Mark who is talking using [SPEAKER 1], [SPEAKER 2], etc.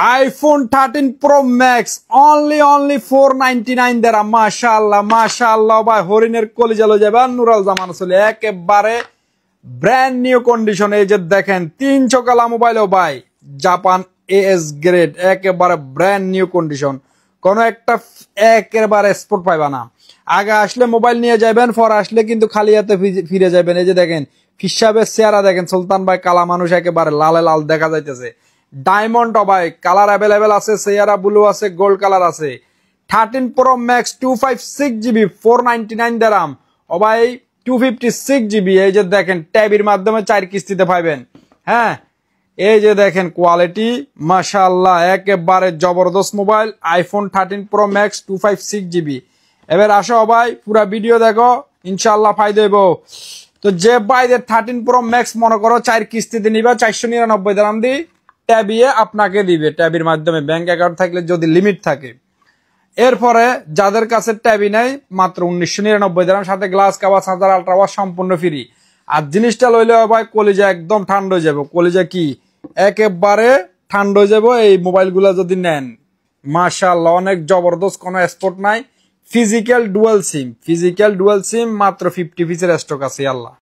[SPEAKER 1] IPhone 13 pro max only 499 দ্বারা মাশাআল্লাহ ভাই হরিণের কলিজা লয়ে যাবে নুরাল জামান চলে একেবারে ব্র্যান্ড নিউ কন্ডিশন। এই যে দেখেন 300 কালা মোবাইলও ভাই জাপান এএস গ্রেড একেবারে ব্র্যান্ড নিউ কন্ডিশন, কোনো একটা একেবারে স্পট পাইবা না। আগে আসলে মোবাইল নিয়ে যাবেন, পর আসলে কিন্তু খালি হাতে ফিরে যাবেন। এই যে দেখেন ফিসাবের চেহারা দেখেন, সুলতান ভাই কালা মানুষ একেবারে লালে লাল দেখা যাইতেছে। ডায়মন্ড ভাই কালার অ্যাভেলেবেল আছে, সিয়ারা ব্লু আছে, গোল্ড কালার আছে। 13 প্রো ম্যাক্স 256 জিবি 499 দিরহাম ও ভাই 256 জিবি। এই যে দেখেন ট্যাবের মাধ্যমে 4 কিস্তিতে পাইবেন। হ্যাঁ এই যে দেখেন কোয়ালিটি মাশাআল্লাহ একেবারে জবরদস্ত mobile iPhone 13 pro max 256 GB. এবার আসো ভাই পুরা ভিডিও দেখো, ইনশাআল্লাহ ফায়দা হইব। তো যে ভাইদের 13 প্রো ম্যাক্স মনে করো 4 কিস্তিতে নিবা 499 দিরহাম দি ট্যাবিয়ে আপনাকে দিবে, ট্যাবির মাধ্যমে ব্যাংক অ্যাকাউন্ট থাকলে যদি লিমিট থাকে। এরপরে যাদের কাছে ট্যাবি নাই মাত্র 1999 দিরহাম, সাথে glass cover charger ultra wash সম্পূর্ণ ফ্রি। আর জিনিসটা লইলে ভাই কলিজা একদম ঠান্ডা হয়ে যাবে, কলিজা কি একেবারে ঠান্ডা হয়ে যাবে এই মোবাইলগুলা যদি নেন। মাশাআল্লাহ অনেক জবরদস্ত, কোনো স্পট নাই। ফিজিক্যাল ডুয়াল সিম মাত্র 50 পিসের স্টক আছে। আল্লাহ।